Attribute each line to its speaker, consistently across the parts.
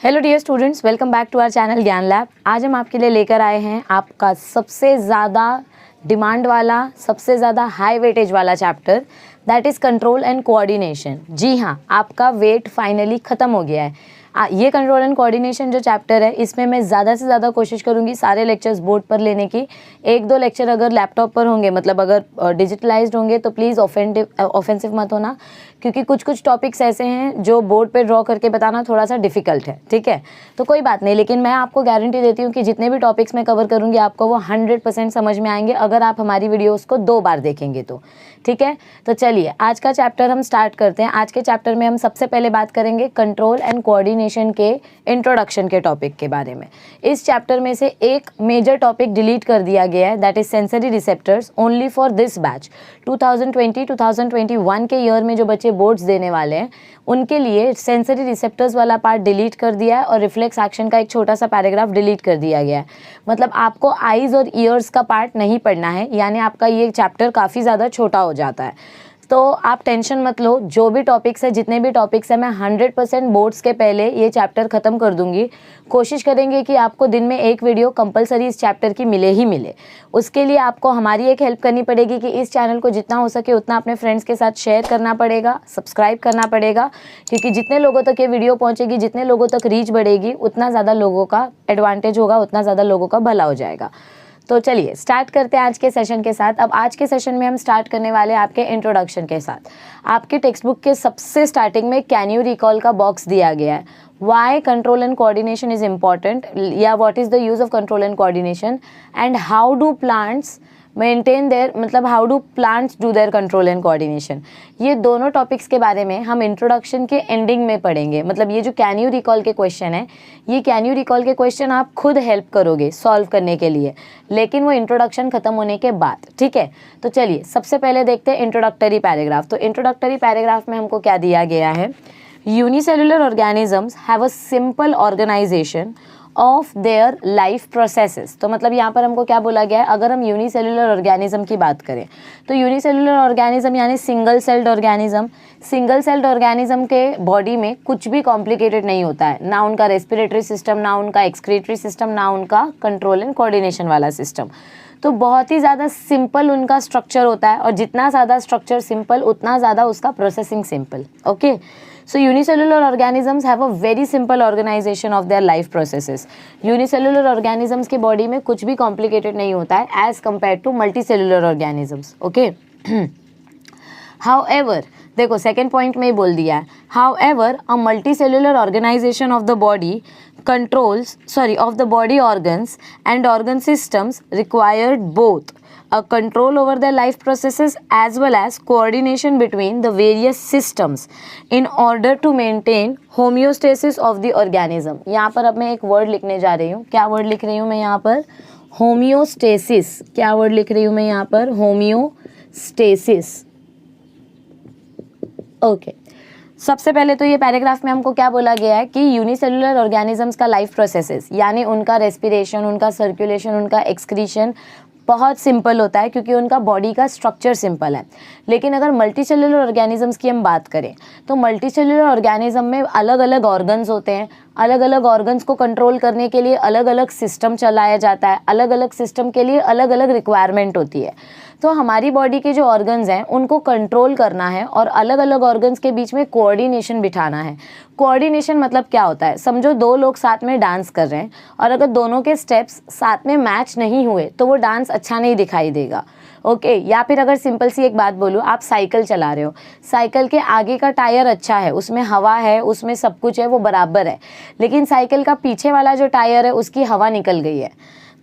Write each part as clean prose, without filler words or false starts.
Speaker 1: Hello dear students, welcome back to our channel Gyan lab. आज हम आपके लिए लेकर आए हैं आपका सबसे ज़्यादा डिमांड वाला, सबसे ज़्यादा हाई वेटेज वाला chapter, that is control and coordination. जी हाँ, आपका वेट फाइनली ख़त्म हो गया है। ये कंट्रोल एंड कोऑर्डिनेशन जो चैप्टर है, इसमें मैं ज़्यादा से ज़्यादा कोशिश करूँगी सारे लेक्चर्स बोर्ड पर लेने की। एक दो लेक्चर अगर लैपटॉप पर होंगे, मतलब अगर डिजिटलाइज्ड होंगे, तो प्लीज़ ऑफेंसिव मत होना, क्योंकि कुछ कुछ टॉपिक्स ऐसे हैं जो बोर्ड पे ड्रॉ करके बताना थोड़ा सा डिफिकल्ट है। ठीक है, तो कोई बात नहीं, लेकिन मैं आपको गारंटी देती हूँ कि जितने भी टॉपिक्स मैं कवर करूँगी आपको वो 100% समझ में आएंगे अगर आप हमारी वीडियोस को 2 बार देखेंगे तो। ठीक है, तो चलिए आज का चैप्टर हम स्टार्ट करते हैं। आज के चैप्टर में हम सबसे पहले बात करेंगे कंट्रोल एंड कोऑर्डिनेशन के इंट्रोडक्शन के टॉपिक के बारे में। इस चैप्टर में से एक मेजर टॉपिक डिलीट कर दिया गया है, that is sensory receptors, only for this batch. 2020-2021 के ईयर में जो बच्चे बोर्ड्स देने वाले हैं उनके लिए सेंसरी रिसेप्टर्स वाला पार्ट डिलीट कर दिया है और रिफ्लेक्स एक्शन का एक छोटा सा पैराग्राफ डिलीट कर दिया गया है। मतलब आपको आईज और ईयर्स का पार्ट नहीं पढ़ना है, यानी आपका ये चैप्टर काफ़ी ज़्यादा छोटा हो जाता है। तो आप टेंशन मत लो, जो भी टॉपिक्स है, जितने भी टॉपिक्स है, मैं 100% बोर्ड्स के पहले ये चैप्टर ख़त्म कर दूंगी। कोशिश करेंगे कि आपको दिन में एक वीडियो कंपलसरी इस चैप्टर की मिले ही मिले। उसके लिए आपको हमारी एक हेल्प करनी पड़ेगी कि इस चैनल को जितना हो सके उतना अपने फ्रेंड्स के साथ शेयर करना पड़ेगा, सब्सक्राइब करना पड़ेगा, क्योंकि जितने लोगों तक ये वीडियो पहुँचेगी, जितने लोगों तक रीच बढ़ेगी, उतना ज़्यादा लोगों का एडवांटेज होगा, उतना ज़्यादा लोगों का भला हो जाएगा। तो चलिए स्टार्ट करते हैं आज के सेशन के साथ। अब आज के सेशन में हम स्टार्ट करने वाले हैं आपके इंट्रोडक्शन के साथ। आपके टेक्स्ट बुक के सबसे स्टार्टिंग में कैन यू रिकॉल का बॉक्स दिया गया है। Why control and coordination is important, या what is the use of control and coordination, and how do plants maintain their, मतलब how do plants do their control and coordination. ये दोनों topics के बारे में हम इंट्रोडक्शन के एंडिंग में पढ़ेंगे। मतलब ये जो कैन यू रिकॉल के क्वेश्चन है, ये कैन यू रिकॉल के क्वेश्चन आप खुद हेल्प करोगे सॉल्व करने के लिए, लेकिन वो इंट्रोडक्शन खत्म होने के बाद। ठीक है, तो चलिए सबसे पहले देखते हैं इंट्रोडक्टरी पैराग्राफ। तो इंट्रोडक्टरी पैराग्राफ में हमको क्या दिया गया है, unicellular organisms have a simple organisation of their life processes. तो मतलब यहाँ पर हमको क्या बोला गया है, अगर हम यूनिसेलुलर ऑर्गेनिज्म की बात करें तो यूनिसेलुलर ऑर्गेनिज्म यानी single celled organism. Single celled organism के बॉडी में कुछ भी कॉम्प्लिकेटेड नहीं होता है, ना उनका रेस्पिरेटरी सिस्टम, ना उनका एक्सक्रीटरी सिस्टम, ना उनका कंट्रोल एंड कोऑर्डिनेशन वाला सिस्टम। तो बहुत ही ज़्यादा सिंपल उनका स्ट्रक्चर होता है, और जितना ज़्यादा स्ट्रक्चर सिंपल उतना ज़्यादा उसका processing simple. Okay, so unicellular organisms have a very simple organization of their life processes. Unicellular organisms के body में कुछ भी complicated नहीं होता है as compared to multicellular organisms. Okay? However, देखो सेकेंड पॉइंट में ही बोल दिया है, however a multicellular organization of the body of the body organs and organ systems required both a control over their life processes as well as coordination between the various systems in order to maintain homeostasis of the organism. यहाँ पर अब मैं एक word लिखने जा रही हूँ। क्या वर्ड लिख रही हूँ मैं यहाँ पर, होम्योस्टेसिस। क्या वर्ड लिख रही हूँ मैं यहाँ पर, होम्योस्टेसिस। ओके, सबसे पहले तो ये पैराग्राफ में हमको क्या बोला गया है कि यूनिसेलुलर ऑर्गेनिजम्स का लाइफ प्रोसेसेस, यानी उनका रेस्पिरेशन, उनका सर्कुलेशन, उनका एक्सक्रीशन बहुत सिंपल होता है, क्योंकि उनका बॉडी का स्ट्रक्चर सिंपल है। लेकिन अगर मल्टीसेलुलर ऑर्गेनिजम्स की हम बात करें तो मल्टीसेलुलर ऑर्गेनिज्म में अलग अलग ऑर्गन्स होते हैं। अलग अलग ऑर्गन्स को कंट्रोल करने के लिए अलग अलग सिस्टम चलाया जाता है, अलग अलग सिस्टम के लिए अलग अलग रिक्वायरमेंट होती है। तो हमारी बॉडी के जो ऑर्गन्स हैं उनको कंट्रोल करना है और अलग अलग ऑर्गन्स के बीच में कोऑर्डिनेशन बिठाना है। कोऑर्डिनेशन मतलब क्या होता है, समझो दो लोग साथ में डांस कर रहे हैं और अगर दोनों के स्टेप्स साथ में मैच नहीं हुए तो वो डांस अच्छा नहीं दिखाई देगा। ओके, या फिर अगर सिंपल सी एक बात बोलूँ, आप साइकिल चला रहे हो, साइकिल के आगे का टायर अच्छा है, उसमें हवा है, उसमें सब कुछ है, वो बराबर है, लेकिन साइकिल का पीछे वाला जो टायर है उसकी हवा निकल गई है,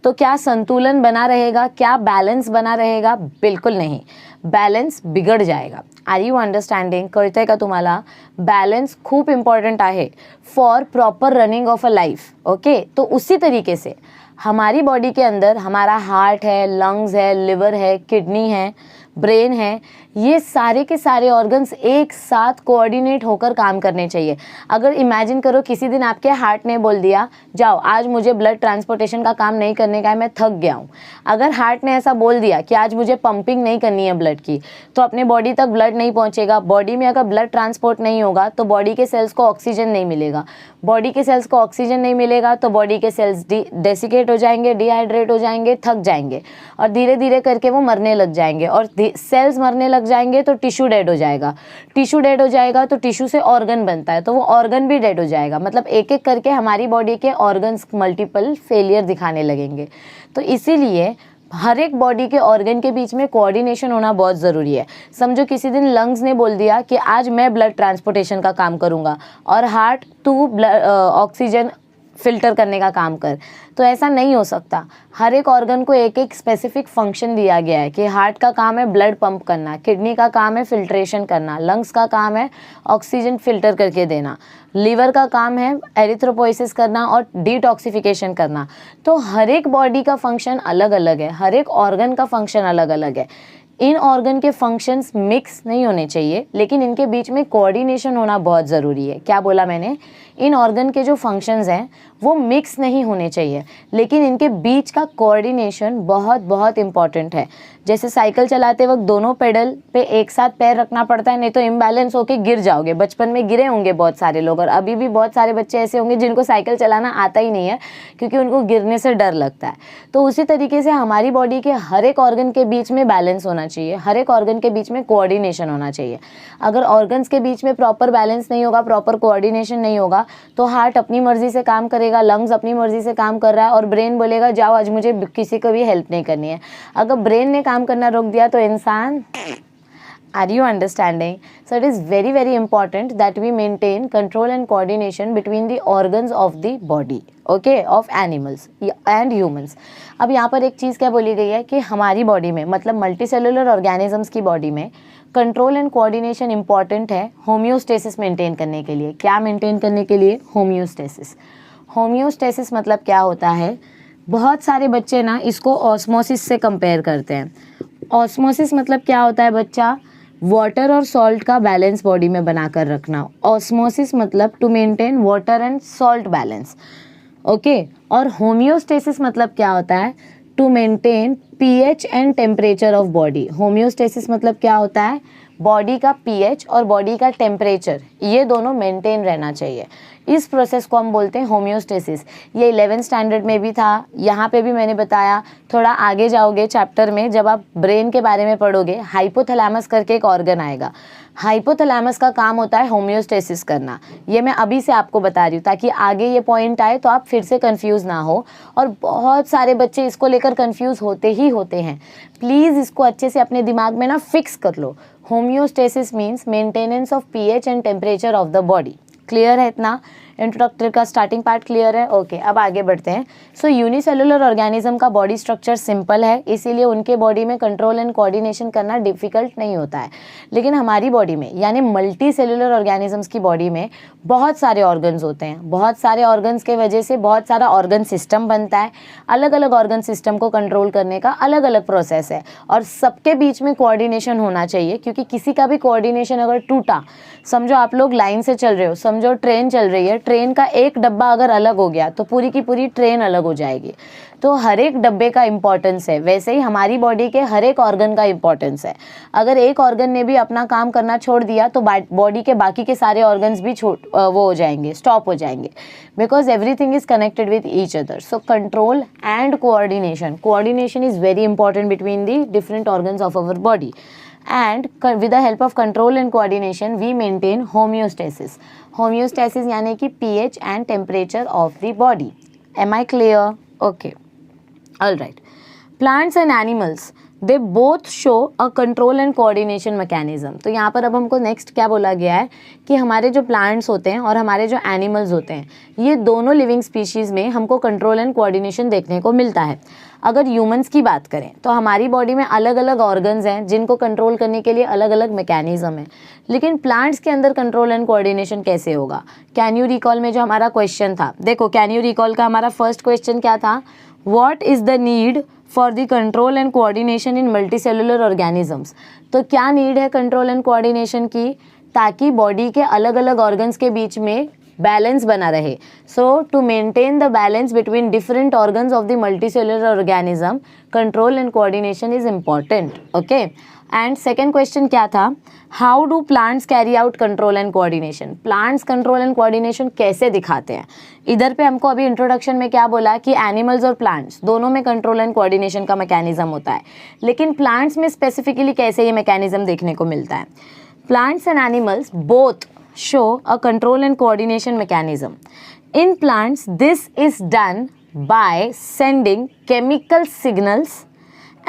Speaker 1: तो क्या संतुलन बना रहेगा, क्या बैलेंस बना रहेगा? बिल्कुल नहीं, बॅलन्स बिघड जाएगा। Are you understanding? कळतंय का तुम्हाला? बॅलन्स खूप इम्पॉर्टंट आहे for proper running of a life. Okay, तो उसी तरीके से हमारी बॉडी के अंदर हमारा हार्ट है, लंग्स है, लिवर है, किडनी है, ब्रेन है, ये सारे के सारे ऑर्गन्स एक साथ कोऑर्डिनेट होकर काम करने चाहिए। अगर इमेजिन करो किसी दिन आपके हार्ट ने बोल दिया जाओ आज मुझे ब्लड ट्रांसपोर्टेशन का काम नहीं करने का है, मैं थक गया हूँ। अगर हार्ट ने ऐसा बोल दिया कि आज मुझे पंपिंग नहीं करनी है ब्लड की, तो अपने बॉडी तक ब्लड नहीं पहुँचेगा। बॉडी में अगर ब्लड ट्रांसपोर्ट नहीं होगा तो बॉडी के सेल्स को ऑक्सीजन नहीं मिलेगा। बॉडी के सेल्स को ऑक्सीजन नहीं मिलेगा तो बॉडी के सेल्स डेसिकेट हो जाएंगे, डिहाइड्रेट हो जाएंगे, थक जाएंगे और धीरे धीरे करके वो मरने लग जाएंगे। और सेल्स मरने लग जाएंगे तो टिश्यू डेड हो जाएगा। टिश्यू डेड हो जाएगा तो टिश्यू से ऑर्गन बनता है, तो वो ऑर्गन भी डेड हो जाएगा। मतलब एक एक करके हमारी बॉडी के ऑर्गन्स मल्टीपल फेलियर दिखाने लगेंगे। तो इसीलिए हर एक बॉडी के ऑर्गन के बीच में कोऑर्डिनेशन होना बहुत ज़रूरी है। समझो किसी दिन लंग्स ने बोल दिया कि आज मैं ब्लड ट्रांसपोर्टेशन का काम करूँगा और हार्ट तू ऑक्सीजन फिल्टर करने का काम कर, तो ऐसा नहीं हो सकता। हर एक ऑर्गन को एक एक स्पेसिफिक फंक्शन दिया गया है कि हार्ट का काम है ब्लड पंप करना, किडनी का काम है फिल्ट्रेशन करना, लंग्स का काम है ऑक्सीजन फिल्टर करके देना, लीवर का काम है एरिथ्रोपोइसिस करना और डिटॉक्सिफिकेशन करना। तो हर एक बॉडी का फंक्शन अलग अलग है, हर एक ऑर्गन का फंक्शन अलग अलग है। इन ऑर्गन के फंक्शंस मिक्स नहीं होने चाहिए, लेकिन इनके बीच में कोऑर्डिनेशन होना बहुत ज़रूरी है। क्या बोला मैंने? इन ऑर्गन के जो फंक्शंस हैं वो मिक्स नहीं होने चाहिए, लेकिन इनके बीच का कोऑर्डिनेशन बहुत बहुत इंपॉर्टेंट है। जैसे साइकिल चलाते वक्त दोनों पेडल पे एक साथ पैर रखना पड़ता है, नहीं तो इम्बैलेंस होके गिर जाओगे। बचपन में गिरे होंगे बहुत सारे लोग, और अभी भी बहुत सारे बच्चे ऐसे होंगे जिनको साइकिल चलाना आता ही नहीं है क्योंकि उनको गिरने से डर लगता है। तो उसी तरीके से हमारी बॉडी के हर एक ऑर्गन के बीच में बैलेंस होना चाहिए, हर एक ऑर्गन के बीच में कोऑर्डिनेशन होना चाहिए। अगर ऑर्गन्स के बीच में प्रॉपर बैलेंस नहीं होगा, प्रॉपर कोऑर्डिनेशन नहीं होगा, तो हार्ट अपनी मर्जी से काम करेगा, लंग्स अपनी मर्जी से काम कर रहा है और ब्रेन बोलेगा जाओ आज मुझे किसी को भी हेल्प नहीं करनी है। अगर ब्रेन ने काम करना रोक दिया तो इंसान, are you understanding? So it is very very important that we maintain control and coordination between the organs of the body, okay, of animals and humans. अब यहाँ पर एक चीज़ क्या बोली गई है कि हमारी बॉडी में, मतलब मल्टी सेलुलर ऑर्गेनिजम्स की बॉडी में कंट्रोल एंड कोऑर्डिनेशन इंपॉर्टेंट है होम्योस्टेसिस मेंटेन करने के लिए। क्या मेंटेन करने के लिए? होम्योस्टेसिस। होम्योस्टेसिस मतलब क्या होता है? बहुत सारे बच्चे ना इसको ऑस्मोसिस से कंपेयर करते हैं। ऑस्मोसिस मतलब क्या होता है बच्चा? वाटर और सॉल्ट का बैलेंस बॉडी में बनाकर रखना। ऑस्मोसिस मतलब to maintain water and salt balance, okay. और होम्योस्टेसिस मतलब क्या होता है? To maintain pH and temperature of body. Homeostasis मतलब क्या होता है? बॉडी का पीएच और बॉडी का टेम्परेचर ये दोनों मेंटेन रहना चाहिए। इस प्रोसेस को हम बोलते हैं होम्योस्टेसिस। ये 11th स्टैंडर्ड में भी था, यहाँ पे भी मैंने बताया। थोड़ा आगे जाओगे चैप्टर में, जब आप ब्रेन के बारे में पढ़ोगे, हाइपोथैलेमस करके एक ऑर्गन आएगा। हाइपोथैलेमस का काम होता है होम्योस्टेसिस करना। ये मैं अभी से आपको बता रही हूँ ताकि आगे ये पॉइंट आए तो आप फिर से कंफ्यूज ना हो। और बहुत सारे बच्चे इसको लेकर कंफ्यूज होते ही होते हैं। प्लीज़ इसको अच्छे से अपने दिमाग में ना फिक्स कर लो। Homeostasis means maintenance of pH and temperature of the body. Clear है इतना? इंट्रोडक्टरी का स्टार्टिंग पार्ट क्लियर है? ओके, अब आगे बढ़ते हैं। सो यूनिसेलुलर ऑर्गेनिज्म का बॉडी स्ट्रक्चर सिंपल है, इसीलिए उनके बॉडी में कंट्रोल एंड कोऑर्डिनेशन करना डिफिकल्ट नहीं होता है। लेकिन हमारी बॉडी में, यानी मल्टी सेलुलर ऑर्गेनिजम्स की बॉडी में बहुत सारे ऑर्गन्स होते हैं। बहुत सारे ऑर्गन्स के वजह से बहुत सारा ऑर्गन सिस्टम बनता है। अलग अलग ऑर्गन सिस्टम को कंट्रोल करने का अलग अलग प्रोसेस है और सबके बीच में कोऑर्डिनेशन होना चाहिए, क्योंकि किसी का भी कोऑर्डिनेशन अगर टूटा, समझो आप लोग लाइन से चल रहे हो, समझो ट्रेन चल रही है, ट्रेन का एक डब्बा अगर अलग हो गया तो पूरी की पूरी ट्रेन अलग हो जाएगी। तो हर एक डब्बे का इंपॉर्टेंस है, वैसे ही हमारी बॉडी के हर एक ऑर्गन का इंपॉर्टेंस है। अगर एक ऑर्गन ने भी अपना काम करना छोड़ दिया तो बॉडी के बाकी के सारे ऑर्गन्स भी वो हो जाएंगे, स्टॉप हो जाएंगे, because everything is connected with each other. So control and coordination is very important between the different organs of our body, and with the help of control and coordination we maintain homeostasis. Homeostasis यानी कि pH and temperature of the body. Am I clear? Okay. All right. Plants and animals, they both show a control and coordination mechanism. तो यहाँ पर अब हमको next क्या बोला गया है कि हमारे जो प्लांट्स होते हैं और हमारे जो एनिमल्स होते हैं, ये दोनों लिविंग स्पीशीज़ में हमको कंट्रोल एंड कोऑर्डिनेशन देखने को मिलता है। अगर ह्यूमंस की बात करें तो हमारी बॉडी में अलग अलग ऑर्गन्स हैं जिनको कंट्रोल करने के लिए अलग अलग मैकेनिज्म है। लेकिन प्लांट्स के अंदर कंट्रोल एंड कोऑर्डिनेशन कैसे होगा? कैन यू रिकॉल में जो हमारा क्वेश्चन था, देखो कैन यू रिकॉल का हमारा फर्स्ट क्वेश्चन क्या था? What is the need for the control and coordination in multicellular organisms. तो क्या नीड है कंट्रोल एंड कोऑर्डिनेशन की? ताकि बॉडी के अलग अलग ऑर्गन्स के बीच में बैलेंस बना रहे। So to maintain the balance between different organs of the multicellular organism, control and coordination is important. Okay, and second question क्या था? How do plants carry out control and coordination? Plants control and coordination कैसे दिखाते हैं? इधर पे हमको अभी introduction में क्या बोला कि एनिमल्स और प्लांट्स दोनों में कंट्रोल एंड कोऑर्डिनेशन का मैकेनिज्म होता है, लेकिन प्लांट्स में स्पेसिफिकली कैसे ये मैकेनिज्म देखने को मिलता है? Plants and animals both show a control and coordination mechanism. In plants, this is done by sending chemical signals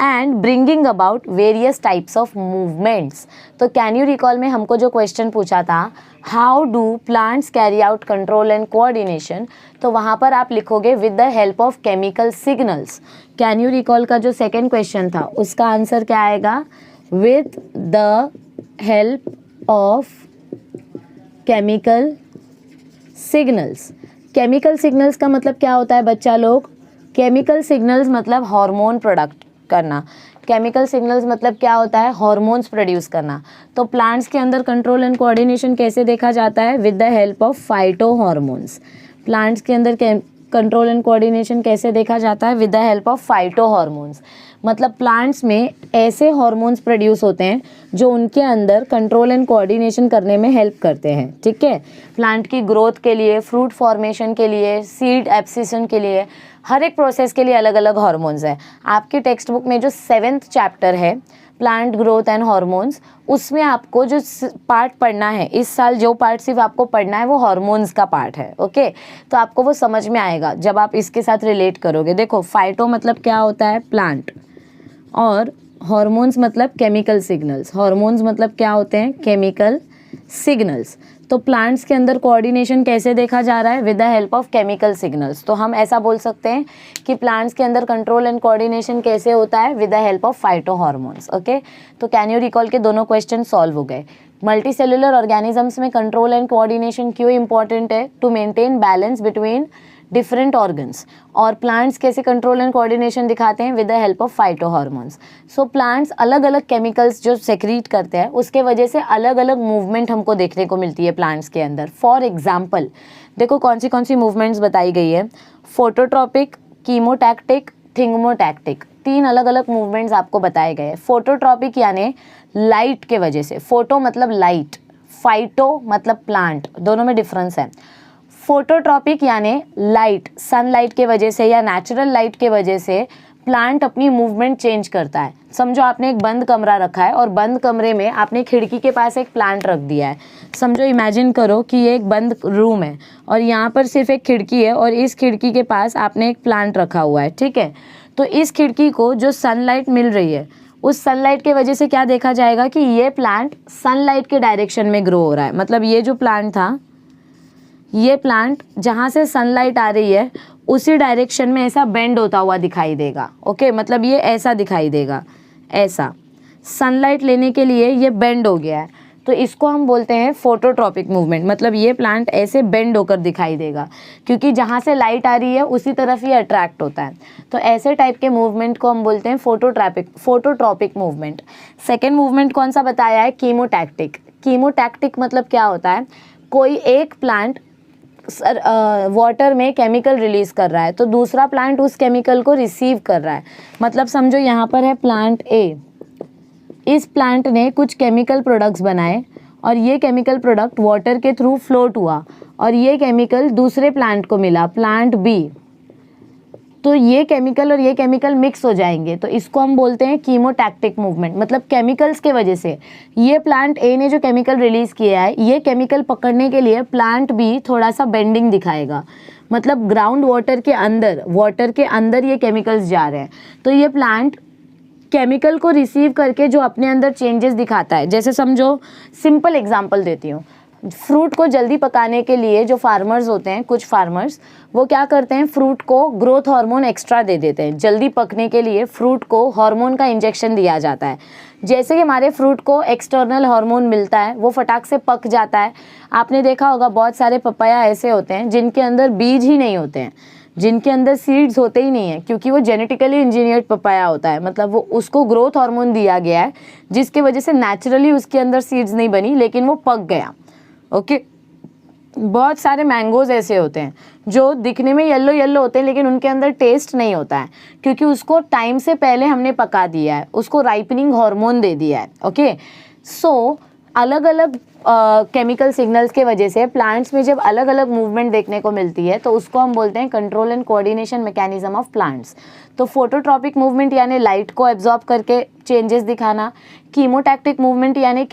Speaker 1: and bringing about various types of movements. तो can you recall में हमको जो क्वेश्चन पूछा था, how do plants carry out control and coordination, तो वहाँ पर आप लिखोगे with the help of chemical signals. Can you recall का जो सेकेंड क्वेश्चन था उसका आंसर क्या आएगा? with the help of chemical signals. Chemical signals का मतलब क्या होता है बच्चा लोग? केमिकल सिग्नल्स मतलब हार्मोन प्रोडक्ट करना। केमिकल सिग्नल्स मतलब क्या होता है? हार्मोन्स प्रोड्यूस करना। तो प्लांट्स के अंदर कंट्रोल एंड कोऑर्डिनेशन कैसे देखा जाता है? With the help of phyto hormones. Plants के अंदर कंट्रोल एंड कोऑर्डिनेशन कैसे देखा जाता है? With the help of phyto hormones. मतलब प्लांट्स में ऐसे हार्मोन्स प्रोड्यूस होते हैं जो उनके अंदर कंट्रोल एंड कोऑर्डिनेशन करने में हेल्प करते हैं। ठीक है, प्लांट की ग्रोथ के लिए, फ्रूट फॉर्मेशन के लिए, सीड एब्सिशन के लिए, हर एक प्रोसेस के लिए अलग अलग हार्मोन्स है। आपकी टेक्स्ट बुक में जो 7th चैप्टर है प्लांट ग्रोथ एंड हार्मोन्स, उसमें आपको जो पार्ट पढ़ना है इस साल, जो पार्ट सिर्फ आपको पढ़ना है वो हार्मोन्स का पार्ट है। ओके, तो आपको वो समझ में आएगा जब आप इसके साथ रिलेट करोगे। देखो, फाइटो मतलब क्या होता है? प्लांट, और हार्मोन्स मतलब केमिकल सिग्नल्स। हार्मोन्स मतलब क्या होते हैं? Chemical signals. तो प्लांट्स के अंदर कोऑर्डिनेशन कैसे देखा जा रहा है? With the help of chemical signals. तो हम ऐसा बोल सकते हैं कि प्लांट्स के अंदर कंट्रोल एंड कोऑर्डिनेशन कैसे होता है? With the help of phytohormones. Okay, तो कैन यू रिकॉल के दोनों क्वेश्चन सॉल्व हो गए। मल्टी सेलुलर ऑर्गेनिजम्स में कंट्रोल एंड कोऑर्डिनेशन क्यों इंपॉर्टेंट है? To maintain balance between different organs. और प्लांट्स कैसे कंट्रोल एंड कोऑर्डिनेशन दिखाते हैं? With the help of phytohormones. So plants अलग अलग केमिकल्स जो सेक्रीट करते हैं उसके वजह से अलग अलग मूवमेंट हमको देखने को मिलती है प्लांट्स के अंदर। फॉर एग्जाम्पल देखो कौन सी मूवमेंट्स बताई गई है। फोटोट्रॉपिक, कीमोटैक्टिक, थिंगमोटैक्टिक, 3 अलग अलग मूवमेंट्स आपको बताए गए हैं। फोटोट्रॉपिक यानी लाइट के वजह से, फोटो मतलब लाइट, फाइटो मतलब प्लांट, दोनों में डिफरेंस है। फोटोट्रॉपिक यानी लाइट, सनलाइट के वजह से या नेचुरल लाइट के वजह से प्लांट अपनी मूवमेंट चेंज करता है। समझो आपने एक बंद कमरा रखा है और बंद कमरे में आपने खिड़की के पास एक प्लांट रख दिया है। समझो, इमेजिन करो कि ये एक बंद रूम है और यहाँ पर सिर्फ एक खिड़की है और इस खिड़की के पास आपने एक प्लांट रखा हुआ है। ठीक है, तो इस खिड़की को जो सनलाइट मिल रही है उस सनलाइट के वजह से क्या देखा जाएगा कि ये प्लांट सनलाइट के डायरेक्शन में ग्रो हो रहा है। मतलब ये जो प्लांट था, ये प्लांट जहाँ से सनलाइट आ रही है उसी डायरेक्शन में ऐसा बेंड होता हुआ दिखाई देगा। ओके, मतलब ये ऐसा दिखाई देगा, ऐसा सनलाइट लेने के लिए ये बेंड हो गया है, तो इसको हम बोलते हैं फोटोट्रॉपिक मूवमेंट। मतलब ये प्लांट ऐसे बेंड होकर दिखाई देगा क्योंकि जहाँ से लाइट आ रही है उसी तरफ ये अट्रैक्ट होता है। तो ऐसे टाइप के मूवमेंट को हम बोलते हैं फोटोट्रॉपिक मूवमेंट। सेकेंड मूवमेंट कौन सा बताया है? कीमोटैक्टिक। कीमोटैक्टिक मतलब क्या होता है? कोई एक प्लांट वाटर में केमिकल रिलीज कर रहा है तो दूसरा प्लांट उस केमिकल को रिसीव कर रहा है। मतलब समझो यहाँ पर है प्लांट ए, इस प्लांट ने कुछ केमिकल प्रोडक्ट्स बनाए और ये केमिकल प्रोडक्ट वाटर के थ्रू फ्लोट हुआ और ये केमिकल दूसरे प्लांट को मिला, प्लांट बी। तो ये केमिकल और ये केमिकल मिक्स हो जाएंगे, तो इसको हम बोलते हैं कीमोटैक्टिक मूवमेंट। मतलब केमिकल्स के वजह से ये प्लांट ए ने जो केमिकल रिलीज किया है, ये केमिकल पकड़ने के लिए प्लांट बी थोड़ा सा बेंडिंग दिखाएगा। मतलब ग्राउंड वाटर के अंदर ये केमिकल्स जा रहे हैं, तो ये प्लांट केमिकल को रिसीव करके जो अपने अंदर चेंजेस दिखाता है। जैसे समझो, सिंपल एग्जांपल देती हूँ, फ्रूट को जल्दी पकाने के लिए जो फार्मर्स होते हैं, कुछ फार्मर्स वो क्या करते हैं, फ्रूट को ग्रोथ हार्मोन एक्स्ट्रा दे देते हैं। जल्दी पकने के लिए फ्रूट को हार्मोन का इंजेक्शन दिया जाता है। जैसे कि हमारे फ्रूट को एक्सटर्नल हार्मोन मिलता है, वो फटाक से पक जाता है। आपने देखा होगा बहुत सारे पपाया ऐसे होते हैं जिनके अंदर बीज ही नहीं होते हैं, जिनके अंदर सीड्स होते ही नहीं है, क्योंकि वो जेनेटिकली इंजीनियर्ड पपाया होता है, मतलब वो उसको ग्रोथ हार्मोन दिया गया है जिसके वजह से नेचुरली उसके अंदर सीड्स नहीं बनी, लेकिन वो पक गया। ओके, बहुत सारे मैंगोज ऐसे होते हैं जो दिखने में येलो येलो होते हैं लेकिन उनके अंदर टेस्ट नहीं होता है, क्योंकि उसको टाइम से पहले हमने पका दिया है, उसको राइपनिंग हार्मोन दे दिया है। ओके, सो अलग अलग केमिकल सिग्नल्स के वजह से प्लांट्स में जब अलग अलग मूवमेंट देखने को मिलती है तो उसको हम बोलते हैं control and coordination mechanism of plants. तो फोटोट्रॉपिक मूवमेंट यानी लाइट को एब्जॉर्ब करके चेंजेस दिखाना, कीमोटैक्टिक मूवमेंट यानी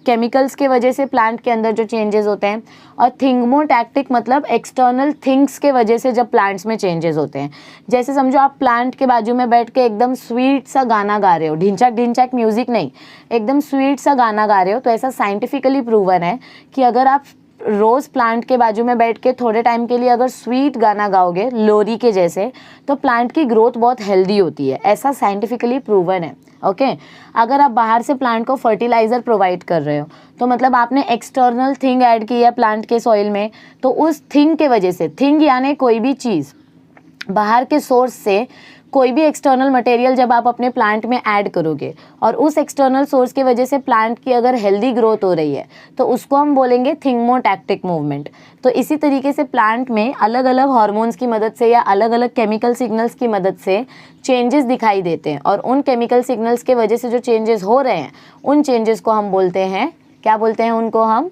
Speaker 1: केमिकल्स के वजह से प्लांट के अंदर जो चेंजेस होते हैं, और थिंगमोटैक्टिक मतलब एक्सटर्नल थिंग्स के वजह से जब प्लांट्स में चेंजेस होते हैं। जैसे समझो आप प्लांट के बाजू में बैठ के एकदम स्वीट सा गाना गा रहे हो, ढिंचैक ढिंचैक म्यूजिक नहीं, एकदम स्वीट सा गाना गा रहे हो, तो ऐसा साइंटिफिकली प्रूवन है कि अगर आप रोज़ प्लांट के बाजू में बैठ के थोड़े टाइम के लिए अगर स्वीट गाना गाओगे लोरी के जैसे, तो प्लांट की ग्रोथ बहुत हेल्दी होती है, ऐसा साइंटिफिकली प्रूवन है। ओके, अगर आप बाहर से प्लांट को फर्टिलाइज़र प्रोवाइड कर रहे हो तो मतलब आपने एक्सटर्नल थिंग ऐड की है प्लांट के सॉइल में, तो उस थिंग के वजह से, थिंग यानी कोई भी चीज़ बाहर के सोर्स से कोई भी एक्सटर्नल मटेरियल जब आप अपने प्लांट में ऐड करोगे और उस एक्सटर्नल सोर्स की वजह से प्लांट की अगर हेल्दी ग्रोथ हो रही है तो उसको हम बोलेंगे थिंगमोटैक्टिक मूवमेंट। तो इसी तरीके से प्लांट में अलग अलग हार्मोन्स की मदद से या अलग अलग केमिकल सिग्नल्स की मदद से चेंजेस दिखाई देते हैं, और उन केमिकल सिग्नल्स के वजह से जो चेंजेस हो रहे हैं उन चेंजेस को हम बोलते हैं, क्या बोलते हैं उनको हम?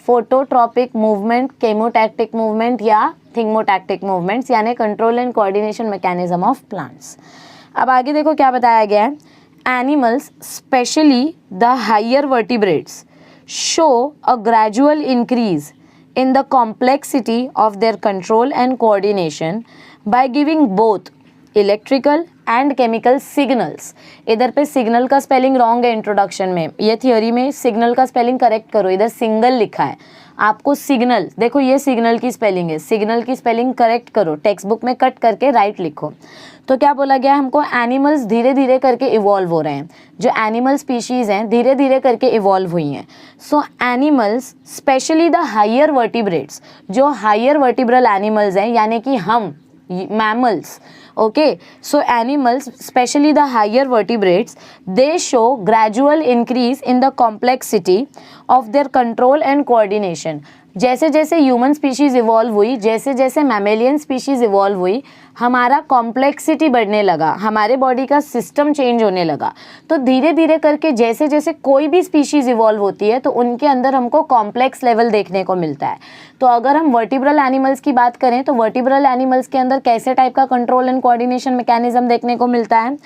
Speaker 1: फोटोट्रॉपिक मूवमेंट, केमोटैक्टिक मूवमेंट या थिंगमोटैक्टिक मूवमेंट्स, यानी control and coordination mechanism of plants. अब आगे देखो क्या बताया गया है, animals specially the higher vertebrates show a gradual increase in the complexity of their control and coordination by giving both electrical and chemical signals। इधर पे सिग्नल का स्पेलिंग रॉन्ग है इंट्रोडक्शन में, ये थियोरी में सिग्नल का स्पेलिंग करेक्ट करो, इधर सिंगल लिखा है, आपको सिग्नल, देखो ये सिग्नल की स्पेलिंग है, सिग्नल की स्पेलिंग करेक्ट करो, टेक्स्ट बुक में कट करके राइट लिखो। तो क्या बोला गया हमको, एनिमल्स धीरे धीरे करके इवॉल्व हो रहे हैं, जो एनिमल स्पीशीज़ हैं धीरे धीरे करके इवॉल्व हुई हैं। So animals specially the higher vertebrates, जो हायर वर्टिब्रल एनिमल्स हैं यानी कि हम mammals, okay, so animals especially the higher vertebrates, they show gradual increase in the complexity of their control and coordination। जैसे जैसे ह्यूमन स्पीशीज़ इवॉल्व हुई, जैसे जैसे मैमेलियन स्पीशीज़ इवॉल्व हुई, हमारा कॉम्प्लेक्सिटी बढ़ने लगा, हमारे बॉडी का सिस्टम चेंज होने लगा। तो धीरे धीरे करके जैसे जैसे कोई भी स्पीशीज़ इवॉल्व होती है तो उनके अंदर हमको कॉम्प्लेक्स लेवल देखने को मिलता है। तो अगर हम वर्टिब्रल एनिमल्स की बात करें तो वर्टिब्रल एनिमल्स के अंदर कैसे टाइप का कंट्रोल एंड कोऑर्डिनेशन मैकेनिज्म देखने को मिलता है,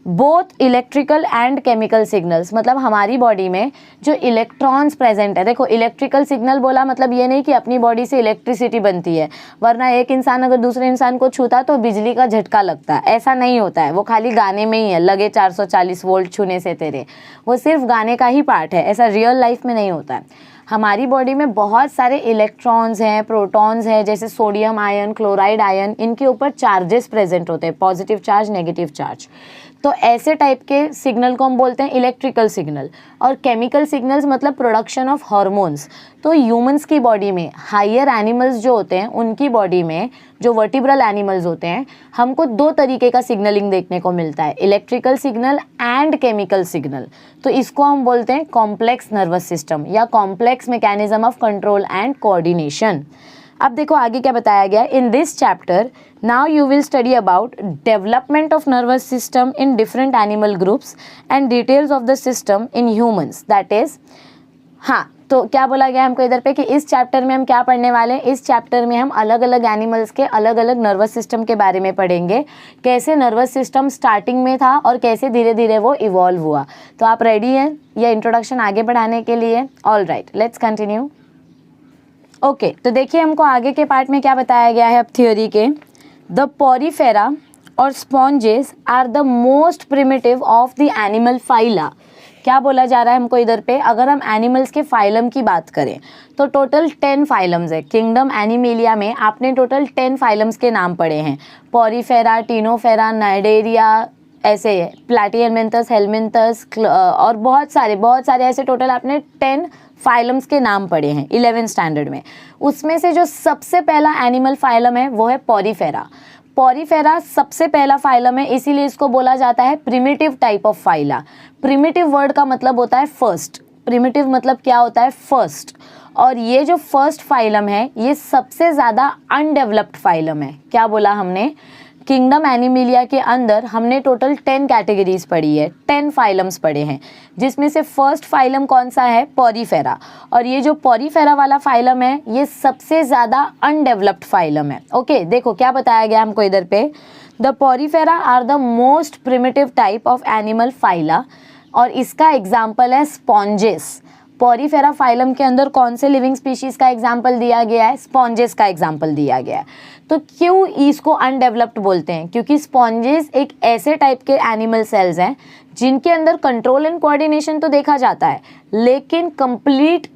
Speaker 1: both electrical and chemical signals, मतलब हमारी बॉडी में जो इलेक्ट्रॉन्स प्रेजेंट है, देखो इलेक्ट्रिकल सिग्नल बोला मतलब ये नहीं कि अपनी बॉडी से इलेक्ट्रिसिटी बनती है, वरना एक इंसान अगर दूसरे इंसान को छूता तो बिजली का झटका लगता है, ऐसा नहीं होता है, वो खाली गाने में ही है, लगे 440 वोल्ट छूने से तेरे, वो सिर्फ गाने का ही पार्ट है, ऐसा रियल लाइफ में नहीं होता है। हमारी बॉडी में बहुत सारे इलेक्ट्रॉन्स हैं, प्रोटॉन्स हैं, जैसे सोडियम आयन, क्लोराइड आयन, इनके ऊपर चार्जेस प्रेजेंट होते हैं, पॉजिटिव चार्ज, नेगेटिव चार्ज। तो ऐसे टाइप के सिग्नल को हम बोलते हैं इलेक्ट्रिकल सिग्नल। और केमिकल सिग्नल्स मतलब प्रोडक्शन ऑफ हार्मोन्स। तो ह्यूमंस की बॉडी में, हायर एनिमल्स जो होते हैं उनकी बॉडी में, जो वर्टिब्रल एनिमल्स होते हैं, हमको दो तरीके का सिग्नलिंग देखने को मिलता है, electrical signal and chemical signal. तो इसको हम बोलते हैं कॉम्प्लेक्स नर्वस सिस्टम या complex mechanism of control and coordination. अब देखो आगे क्या बताया गया, in this chapter now you will study about development of nervous system in different animal groups and details of the system in humans, that is, हाँ, तो क्या बोला गया हमको इधर पे कि इस चैप्टर में हम क्या पढ़ने वाले हैं, इस चैप्टर में हम अलग अलग एनिमल्स के अलग अलग नर्वस सिस्टम के बारे में पढ़ेंगे, कैसे नर्वस सिस्टम स्टार्टिंग में था और कैसे धीरे धीरे वो इवॉल्व हुआ। तो आप रेडी हैं ये इंट्रोडक्शन आगे बढ़ाने के लिए? All right, let's continue. Okay, तो देखिए हमको आगे के पार्ट में क्या बताया गया है अब थ्योरी के, द पॉरीफेरा और sponges are the most primitive of the animal phyla. क्या बोला जा रहा है हमको इधर पे, अगर हम एनिमल्स के फाइलम की बात करें तो टोटल 10 फाइलम्स है। किंगडम एनिमेलिया में आपने टोटल 10 फाइलम्स के नाम पढ़े हैं, पॉरीफेरा, टीनोफेरा, नाइडेरिया, ऐसे प्लैटिहेलमिन्थस, हेलमिन्थस और बहुत सारे ऐसे टोटल आपने 10 फाइलम्स के नाम पढ़े हैं 11th स्टैंडर्ड में। उसमें से जो सबसे पहला एनिमल फाइलम है वो है पॉरीफेरा। पॉरीफेरा सबसे पहला फाइलम है, इसीलिए इसको बोला जाता है primitive type of phyla. Primitive word का मतलब होता है फर्स्ट, प्रिमिटिव मतलब क्या होता है, फर्स्ट। और ये जो फर्स्ट फाइलम है ये सबसे ज़्यादा अनडेवलप्ड फाइलम है। क्या बोला हमने, किंगडम एनिमिलिया के अंदर हमने टोटल 10 कैटेगरीज पढ़ी है, 10 फाइलम्स पढ़े हैं, जिसमें से फर्स्ट फाइलम कौन सा है, पॉरीफेरा। और ये जो पॉरीफेरा वाला फाइलम है ये सबसे ज़्यादा अनडेवलप्ड फाइलम है। ओके, देखो क्या बताया गया हमको इधर पे, the Porifera are the most primitive type of animal phyla, और इसका एग्जाम्पल है स्पॉन्जेस। पॉरीफेरा फाइलम के अंदर कौन से लिविंग स्पीशीज का एग्जाम्पल दिया गया है, स्पॉन्जेस का एग्जाम्पल दिया गया है। तो क्यों इसको अनडेवलप्ड बोलते हैं, क्योंकि स्पॉन्जेस एक ऐसे टाइप के एनिमल सेल्स हैं जिनके अंदर कंट्रोल एंड कोऑर्डिनेशन तो देखा जाता है, लेकिन complete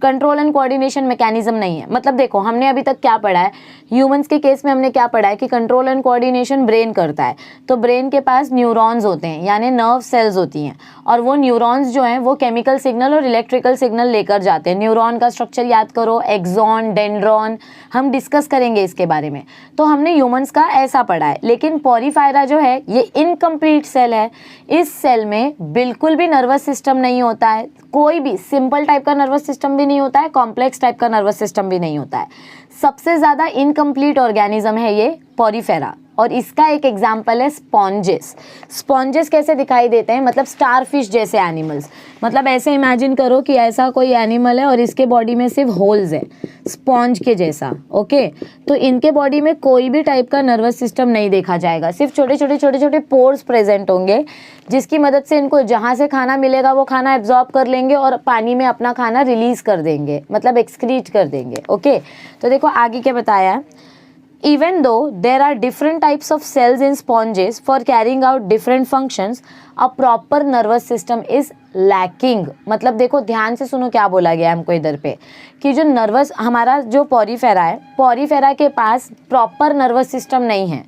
Speaker 1: control and coordination mechanism नहीं है। मतलब देखो हमने अभी तक क्या पढ़ा है, ह्यूमंस के केस में हमने क्या पढ़ा है कि कंट्रोल एंड कोऑर्डिनेशन ब्रेन करता है। तो ब्रेन के पास न्यूरॉन्स होते हैं, यानी नर्व सेल्स होती हैं, और वो न्यूरॉन्स जो हैं वो केमिकल सिग्नल और इलेक्ट्रिकल सिग्नल लेकर जाते हैं। न्यूरॉन का स्ट्रक्चर याद करो, एक्सॉन, डेंड्रॉन, हम डिस्कस करेंगे इसके बारे में। तो हमने ह्यूमंस का ऐसा पढ़ा है, लेकिन पॉरीफेरा जो है ये इनकम्प्लीट सेल है। इस सेल में बिल्कुल भी नर्वस सिस्टम नहीं होता है, कोई भी सिंपल टाइप का नर्वस सिस्टम भी नहीं होता है, कॉम्प्लेक्स टाइप का नर्वस सिस्टम भी नहीं होता है। सबसे ज़्यादा इनकम्प्लीट ऑर्गेनिज्म है ये पॉरीफेरा, और इसका एक एग्जाम्पल है स्पॉन्जेस। स्पॉन्जेस कैसे दिखाई देते हैं, मतलब स्टारफिश जैसे एनिमल्स। मतलब ऐसे इमेजिन करो कि ऐसा कोई एनिमल है और इसके बॉडी में सिर्फ होल्स है, स्पॉन्ज के जैसा। ओके, तो इनके बॉडी में कोई भी टाइप का नर्वस सिस्टम नहीं देखा जाएगा, सिर्फ छोटे छोटे पोर्स प्रेजेंट होंगे, जिसकी मदद से इनको जहाँ से खाना मिलेगा वो खाना एब्जॉर्ब कर लेंगे और पानी में अपना खाना रिलीज कर देंगे, मतलब एक्सक्रीट कर देंगे। ओके, तो देखो आगे क्या बताया है, even though there are different types of cells in sponges for carrying out different functions, a proper nervous system is lacking। मतलब देखो ध्यान से सुनो क्या बोला गया हमको इधर पे, कि जो नर्वस हमारा जो पॉरीफेरा है, पॉरीफेरा के पास प्रॉपर नर्वस सिस्टम नहीं है।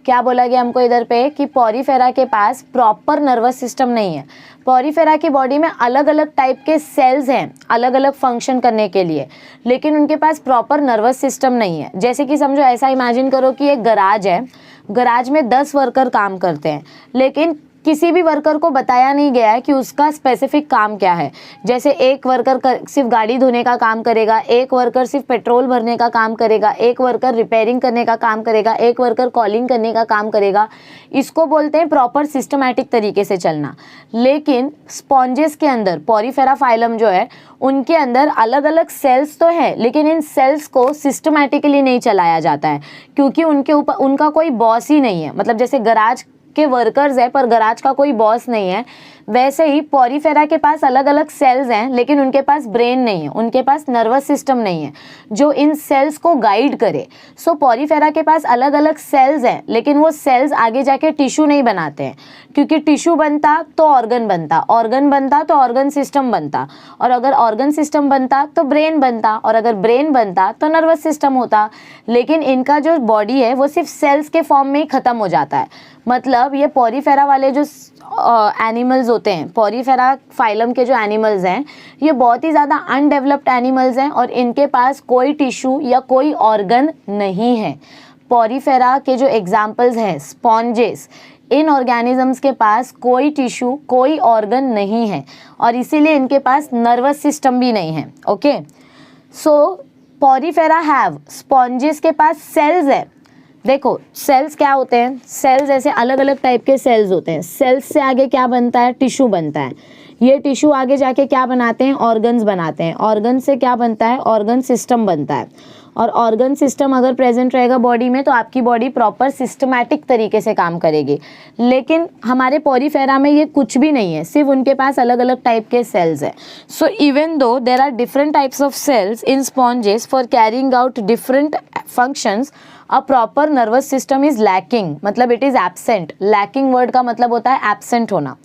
Speaker 1: क्या बोला गया हमको इधर पे कि पॉरीफेरा के पास प्रॉपर नर्वस सिस्टम नहीं है। पॉरीफेरा की बॉडी में अलग अलग टाइप के सेल्स हैं अलग अलग फंक्शन करने के लिए, लेकिन उनके पास प्रॉपर नर्वस सिस्टम नहीं है। जैसे कि समझो ऐसा इमेजिन करो कि एक गराज है, गराज में 10 वर्कर काम करते हैं, लेकिन किसी भी वर्कर को बताया नहीं गया है कि उसका स्पेसिफिक काम क्या है। जैसे एक वर्कर सिर्फ गाड़ी धोने का काम करेगा, एक वर्कर सिर्फ पेट्रोल भरने का काम करेगा, एक वर्कर रिपेयरिंग करने का काम करेगा, एक वर्कर कॉलिंग करने का काम करेगा। इसको बोलते हैं प्रॉपर सिस्टमैटिक तरीके से चलना। लेकिन स्पॉन्जेस के अंदर, पॉरीफेरा फाइलम जो है उनके अंदर अलग अलग सेल्स तो है, लेकिन इन सेल्स को सिस्टमैटिकली नहीं चलाया जाता है, क्योंकि उनके ऊपर उनका कोई बॉस ही नहीं है। मतलब जैसे गराज के वर्कर्स है पर गराज का कोई बॉस नहीं है, वैसे ही पॉरीफेरा के पास अलग अलग सेल्स हैं, लेकिन उनके पास ब्रेन नहीं है, उनके पास नर्वस सिस्टम नहीं है जो इन सेल्स को गाइड करे। सो पॉरीफेरा के पास अलग अलग सेल्स हैं, लेकिन वो सेल्स आगे जाके टिश्यू नहीं बनाते हैं, क्योंकि टिश्यू बनता तो ऑर्गन बनता, ऑर्गन बनता तो ऑर्गन सिस्टम बनता, और अगर ऑर्गन सिस्टम बनता तो ब्रेन बनता, और अगर ब्रेन बनता तो नर्वस सिस्टम होता। लेकिन इनका जो बॉडी है वो सिर्फ सेल्स के फॉर्म में ही ख़त्म हो जाता है। मतलब ये पॉरीफेरा वाले जो एनिमल्स होते हैं, पॉरीफेरा फाइलम के जो एनिमल्स हैं, ये बहुत ही ज़्यादा अनडेवलप्ड एनिमल्स हैं और इनके पास कोई टिश्यू या कोई ऑर्गन नहीं है। पॉरीफेरा के जो एग्जाम्पल्स हैं स्पॉन्जेस, इन ऑर्गेनिजम्स के पास कोई टिश्यू कोई ऑर्गन नहीं है, और इसीलिए इनके पास नर्वस सिस्टम भी नहीं है। Okay, so Porifera have, sponges के पास सेल्स है। देखो सेल्स क्या होते हैं, सेल्स ऐसे अलग अलग टाइप के सेल्स होते हैं। सेल्स से आगे क्या बनता है, टिश्यू बनता है। ये टिश्यू आगे जाके क्या बनाते हैं, ऑर्गन्स बनाते हैं। ऑर्गन से क्या बनता है, ऑर्गन सिस्टम बनता है। और ऑर्गन सिस्टम अगर प्रेजेंट रहेगा बॉडी में तो आपकी बॉडी प्रॉपर सिस्टमैटिक तरीके से काम करेगी। लेकिन हमारे पॉरीफेरा में ये कुछ भी नहीं है, सिर्फ उनके पास अलग अलग टाइप के सेल्स है। So even though there are different types of cells in sponges for carrying out different functions, a proper nervous system is lacking, मतलब it is absent. Lacking word का मतलब होता है एब्सेंट होना।